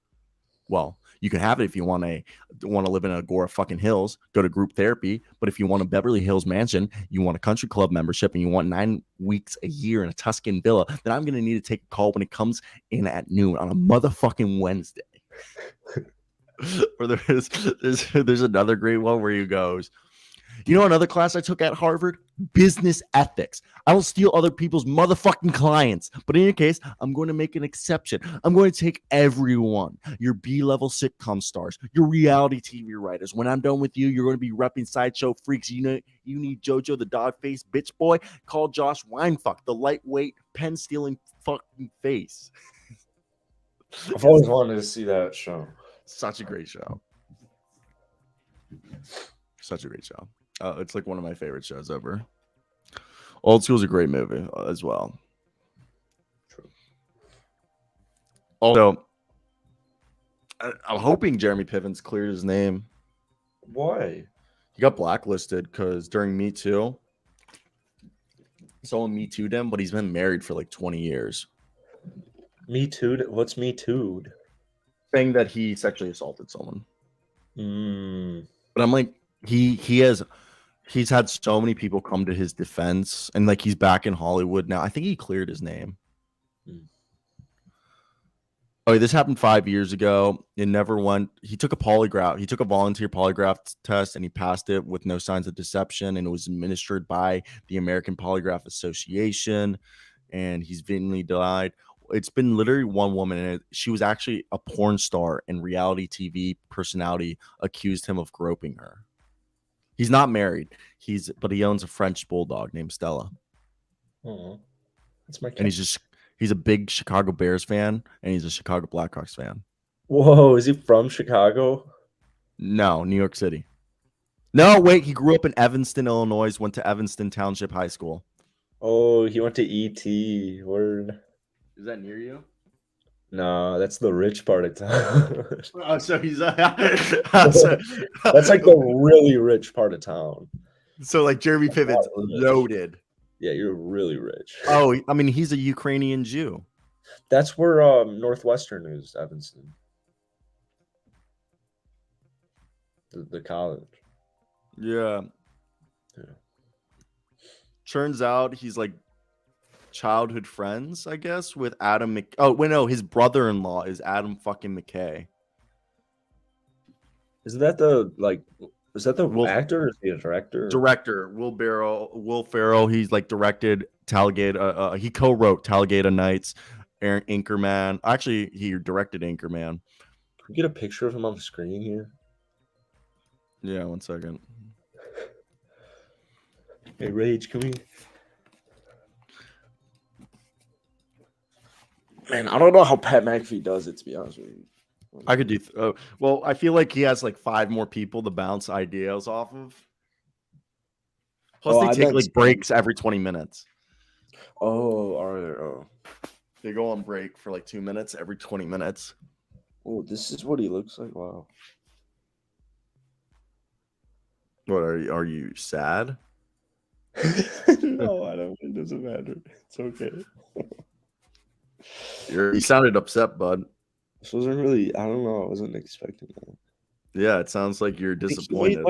Well, you can have it if you want to live in Agora fucking Hills, go to group therapy. But if you want a Beverly Hills mansion, you want a country club membership, and you want 9 weeks a year in a Tuscan villa, then I'm going to need to take a call when it comes in at noon on a motherfucking Wednesday. Or there's another great one where he goes, You know another class I took at Harvard? Business ethics. I don't steal other people's motherfucking clients. But in any case, I'm going to make an exception. I'm going to take everyone, your B-level sitcom stars, your reality TV writers. When I'm done with you, you're going to be repping Sideshow Freaks. You know, you need JoJo the dog-faced bitch boy. Call Josh Winefuck, the lightweight pen-stealing fucking face. I've always wanted to see that show. Such a great show. Such a great show. It's like one of my favorite shows ever. Old School's a great movie as well. True. Also, I'm hoping Jeremy Piven's cleared his name. Why? He got blacklisted because during Me Too, someone Me Too'd him, but he's been married for like 20 years. Me Too? What's Me Too'd? Saying that he sexually assaulted someone. But I'm like, he's had so many people come to his defense, and like he's back in Hollywood now. I think he cleared his name. Oh, this happened 5 years ago. It never went. He took a polygraph. He took a volunteer polygraph test, and he passed it with no signs of deception. And it was administered by the American Polygraph Association. And he's violently denied. It's been literally one woman, and she was actually a porn star and reality TV personality, accused him of groping her. He's not married. But he owns a French bulldog named Stella. Oh, that's my cat. And he's a big Chicago Bears fan, and he's a Chicago Blackhawks fan. Whoa, is he from Chicago? No, New York City. No, wait, he grew up in Evanston, Illinois, went to Evanston Township High School. Oh, he went to ET. Word. Is that near you? No, that's the rich part of town. Oh, so he's that's like the really rich part of town. So like Jeremy Piven's loaded. Yeah, you're really rich. Oh, I mean, he's a Ukrainian Jew. That's where Northwestern is, Evanston. The college. Yeah. Turns out he's like childhood friends, I guess, with Adam his brother-in-law is Adam fucking McKay. Is that the actor or is he a director? Director Will Ferrell. He's like directed Talladega. He co-wrote Talladega Nights, Anchorman. Actually, he directed Anchorman. Can we get a picture of him on the screen here? Yeah, 1 second. Hey, Rage, can we? Man, I don't know how Pat McAfee does it, to be honest with you. I could do. Well, I feel like he has like 5 more people to bounce ideas off of. Plus, they take like breaks every 20 minutes. Oh, are there? Oh, they go on break for like 2 minutes every 20 minutes. Oh, this is what he looks like. Wow. What are you sad? No, I don't. It doesn't matter. It's okay. You sounded upset, bud. This wasn't really. I don't know. I wasn't expecting that. Yeah, it sounds like you're disappointed.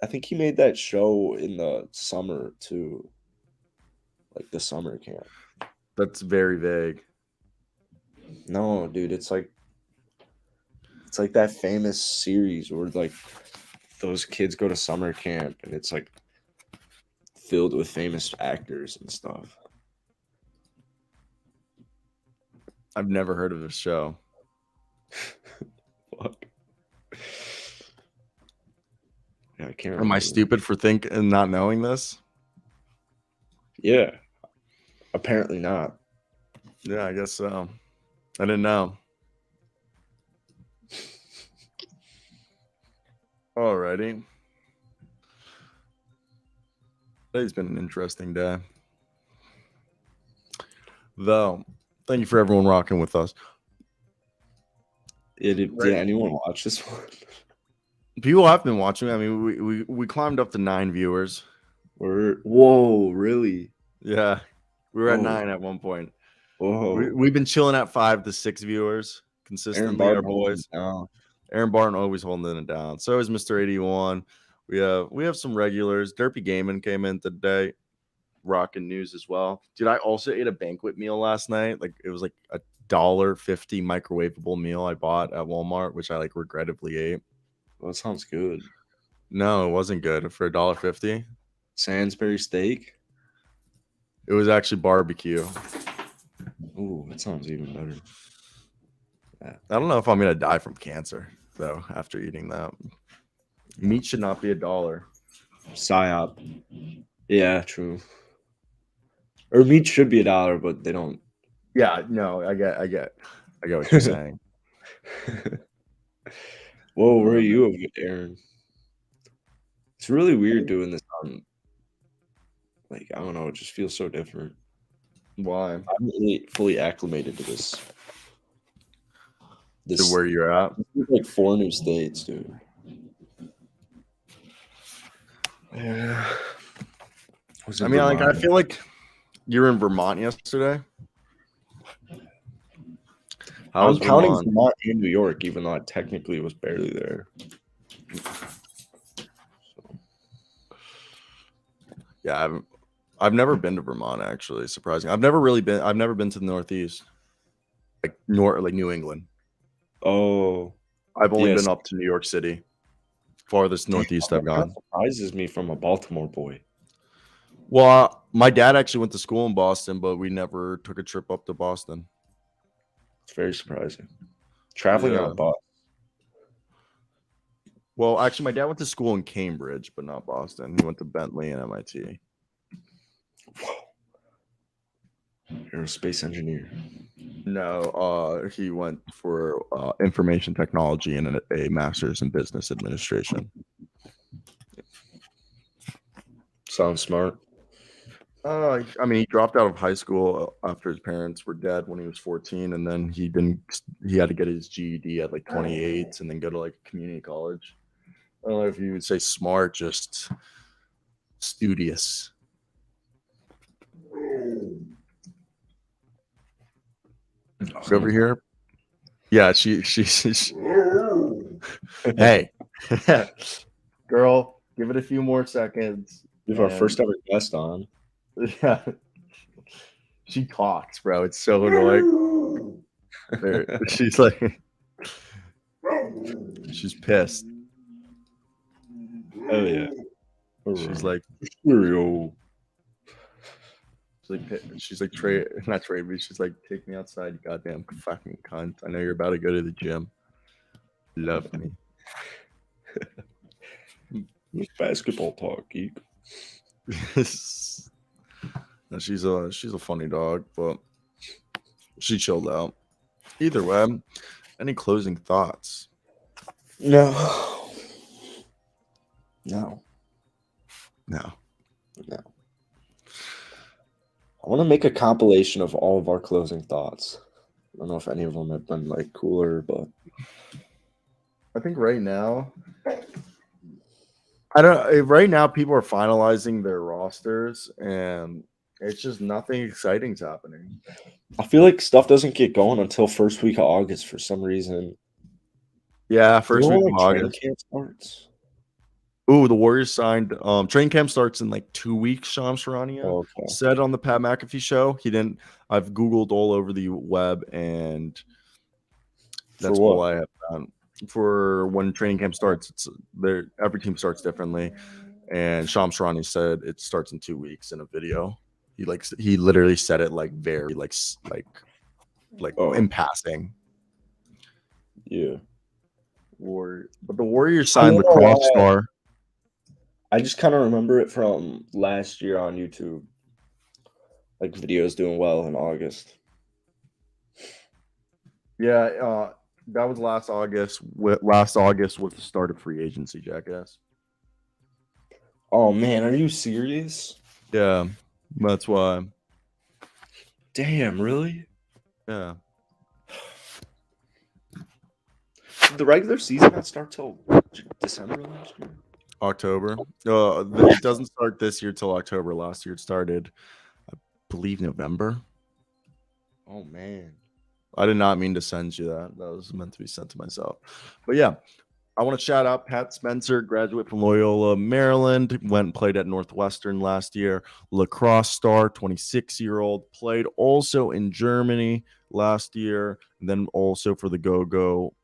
I think he made that show in the summer too, like the summer camp. That's very vague. No, dude, it's like that famous series where like those kids go to summer camp and it's like filled with famous actors and stuff. I've never heard of this show. Fuck. Yeah, I can't. Am I stupid for thinking not knowing this? Yeah. Apparently not. Yeah, I guess so. I didn't know. Alrighty. Today's been an interesting day. Though, thank you for everyone rocking with us. Did anyone watch this one? People have been watching. I mean, we climbed up to 9 viewers. Whoa, really? Yeah. We were at 9 at one point. Whoa. We've been chilling at 5 to 6 viewers consistently. Our boys. Aaron Barton always holding it down. So is Mr. 81. We have some regulars. Derpy Gaming came in today. Rocking news as well. Dude, I also ate a banquet meal last night. Like it was like $1.50 microwavable meal I bought at Walmart, which I like regrettably ate. Well, that sounds good. No, it wasn't good for $1.50. Salisbury steak. It was actually barbecue. Ooh, that sounds even better. I don't know if I'm gonna die from cancer though after eating that. Meat should not be $1. Psyop. Yeah, true. Or meat should be $1, but they don't. Yeah, no, I get what you're saying. Whoa, where are you, Aaron? It's really weird doing this on. Like, I don't know, it just feels so different. Why? I'm really fully acclimated to this. To where you're at? Like 4 new states, dude. Yeah. I mean, like, I feel like you were in Vermont yesterday. I'm counting Vermont and New York, even though I technically was barely there. Yeah, I've never been to Vermont, actually. Surprising. I've never been to the Northeast, like New England. Oh, I've only been up to New York City. Farthest Northeast I've gone. Surprises me from a Baltimore boy. Well, my dad actually went to school in Boston, but we never took a trip up to Boston. It's very surprising. Traveling on a bus. Well, actually, my dad went to school in Cambridge, but not Boston. He went to Bentley and MIT. Whoa. Aerospace engineer. No, he went for information technology and a master's in business administration. Sounds smart. I mean, he dropped out of high school after his parents were dead when he was 14, and then he had to get his GED at like 28, and then go to like community college. I don't know if you would say smart, just studious. Over here, yeah, she's hey, girl, give it a few more seconds. We have our first ever guest on. Yeah, she talks, bro. It's so annoying. She's like, she's pissed. Oh yeah, she's like, Stereo. She's like, not trade me. She's like, take me outside, you goddamn fucking cunt. I know you're about to go to the gym. Love me. Basketball talk, geek. No, she's a funny dog, but she chilled out. Either way, any closing thoughts? No. I want to make a compilation of all of our closing thoughts. I don't know if any of them have been like cooler, but I think right now, right now people are finalizing their rosters, and it's just nothing exciting's happening. I feel like stuff doesn't get going until first week of August for some reason. Yeah, first week of August. Camp starts. Ooh, the Warriors signed. Training camp starts in like 2 weeks. Shams Charania said on the Pat McAfee show. He didn't. I've Googled all over the web, and that's all I have found. For when training camp starts, it's there. Every team starts differently, and Shams Charania said it starts in 2 weeks in a video. He literally said it like very like in passing. Yeah. But the Warriors signed lacrosse star. I just kind of remember it from last year on YouTube. Like videos doing well in August. Yeah, that was last August. Last August was the start of free agency, jackass. Oh man, are you serious? Yeah, that's why. Damn, really? Yeah. Did the regular season not start till December last year? October. It doesn't start this year till October. Last year it started, I believe, November. Oh man, I did not mean to send you that. That was meant to be sent to myself. But yeah, I want to shout out Pat Spencer, graduate from Loyola, Maryland. Went and played at Northwestern last year. Lacrosse star, 26-year-old. Played also in Germany last year. And then also for the Go-Go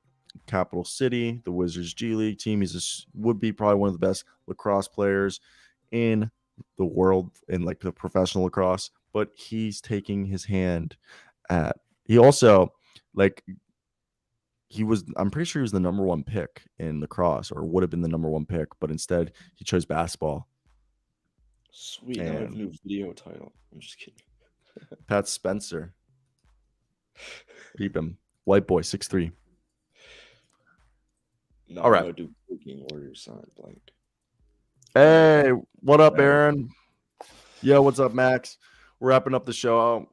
Capital City, the Wizards G League team. Would be probably one of the best lacrosse players in the world in like the professional lacrosse, but he's taking his hand at. He also I'm pretty sure he was the number one pick in lacrosse, or would have been the number one pick, but instead he chose basketball. Sweet. Now we have a new video title. I'm just kidding. Pat Spencer. Keep him. White boy, 6'3". No, all right. No, do Viking Warriors sign blank. Hey, what up, Aaron? Yo, what's up, Max? We're wrapping up the show.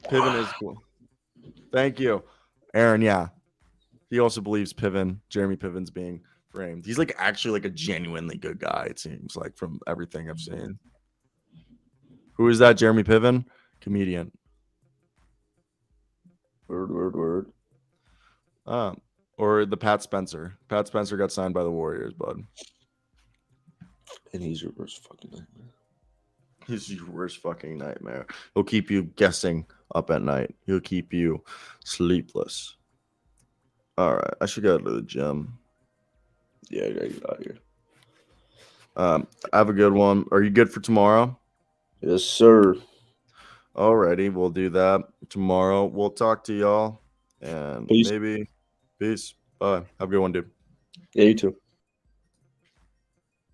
Piven is cool. Thank you, Aaron. Yeah, he also believes Jeremy Piven's being framed. He's like actually like a genuinely good guy. It seems like from everything I've seen. Who is that? Jeremy Piven, comedian. Word. Or the Pat Spencer. Pat Spencer got signed by the Warriors, bud. And he's your worst fucking nightmare. He's your worst fucking nightmare. He'll keep you guessing up at night. He'll keep you sleepless. All right. I should go to the gym. Yeah, I gotta get out of here. Have a good one. Are you good for tomorrow? Yes, sir. Alrighty. We'll do that tomorrow. We'll talk to y'all. And Peace. Peace. Bye. Have a good one, dude. Yeah, you too.